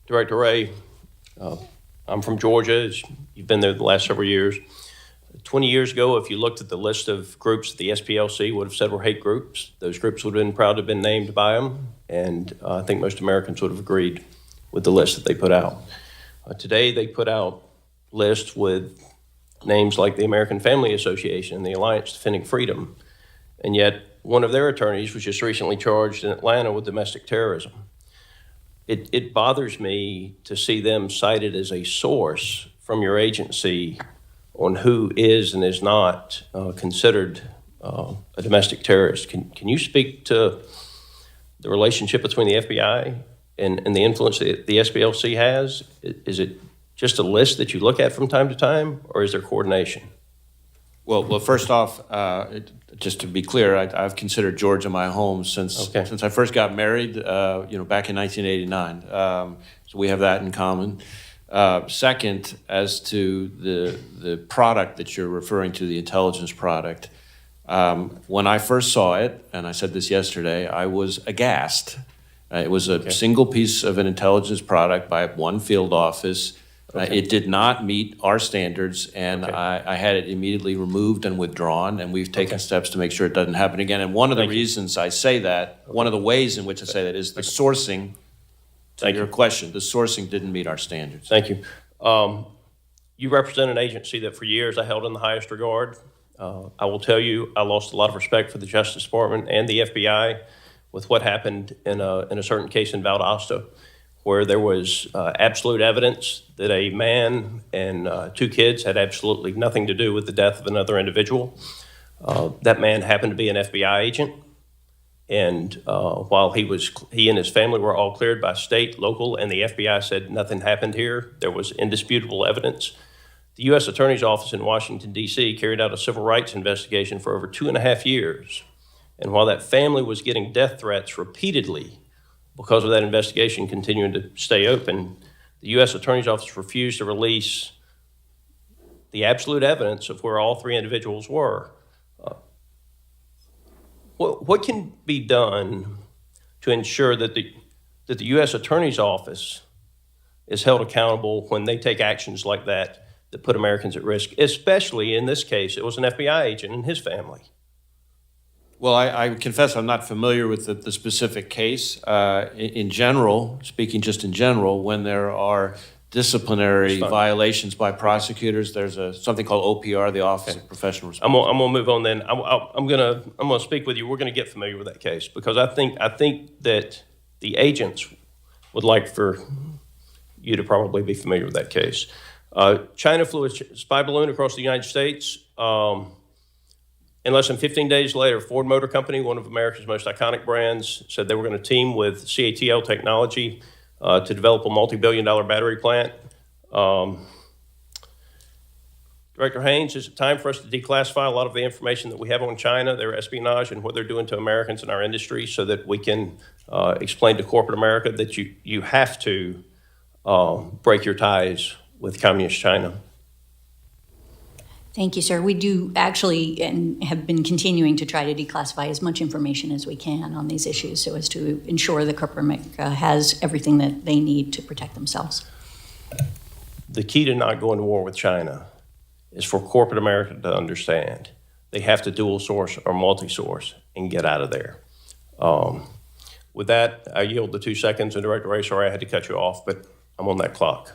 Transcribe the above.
Director Wray, I'm from Georgia. You've been there the last several years. 20 years ago, if you looked at the list of groups that the SPLC would have said were hate groups, those groups would have been proud to have been named by them, and I think most Americans would have agreed with the list that they put out. Today, they put out lists with names like the American Family Association and the Alliance Defending Freedom, and yet one of their attorneys was just recently charged in Atlanta with domestic terrorism. It bothers me to see them cited as a source from your agency on who is and is not considered a domestic terrorist. Can you speak to the relationship between the FBI and the influence that the SPLC has? Is it just a list that you look at from time to time, or is there coordination? Well, first off, just to be clear, I've considered Georgia my home since I first got married, back in 1989. So we have that in common. Second, as to the product that you're referring to, the intelligence product, when I first saw it, and I said this yesterday, I was aghast. It was a single piece of an intelligence product by one field office. It did not meet our standards, and I had it immediately removed and withdrawn, and we've taken steps to make sure it doesn't happen again. And one of the reasons I say that, one of the ways in which I say that is the sourcing, to your question, the sourcing didn't meet our standards. Thank you. You represent an agency that for years I held in the highest regard. I will tell you, I lost a lot of respect for the Justice Department and the FBI with what happened in a certain case in Valdosta, where there was absolute evidence that a man and two kids had absolutely nothing to do with the death of another individual. That man happened to be an FBI agent, and while he and his family were all cleared by state, local, and the FBI said nothing happened here, there was indisputable evidence. The U.S. Attorney's Office in Washington, D.C. carried out a civil rights investigation for over 2.5 years, and while that family was getting death threats repeatedly because of that investigation continuing to stay open, the U.S. Attorney's Office refused to release the absolute evidence of where all three individuals were. What can be done to ensure that the U.S. Attorney's Office is held accountable when they take actions like that put Americans at risk, especially in this case, it was an FBI agent and his family? Well, I confess I'm not familiar with the specific case. In general, speaking just in general, when there are disciplinary violations by prosecutors, there's something called OPR, the Office of Professional Responsibility. I'm gonna move on then. I'm gonna speak with you. We're gonna get familiar with that case because I think that the agents would like for you to probably be familiar with that case. China flew a spy balloon across the United States. And less than 15 days later, Ford Motor Company, one of America's most iconic brands, said they were going to team with CATL Technology to develop a multi-billion-dollar battery plant. Director Haynes, is it time for us to declassify a lot of the information that we have on China, their espionage, and what they're doing to Americans in our industry so that we can explain to corporate America that you have to break your ties with communist China? Thank you, sir. We do actually and have been continuing to try to declassify as much information as we can on these issues so as to ensure that corporate America has everything that they need to protect themselves. The key to not going to war with China is for corporate America to understand they have to dual source or multi-source and get out of there. With that, I yield the 2 seconds, and Director Wray, sorry I had to cut you off, but I'm on that clock.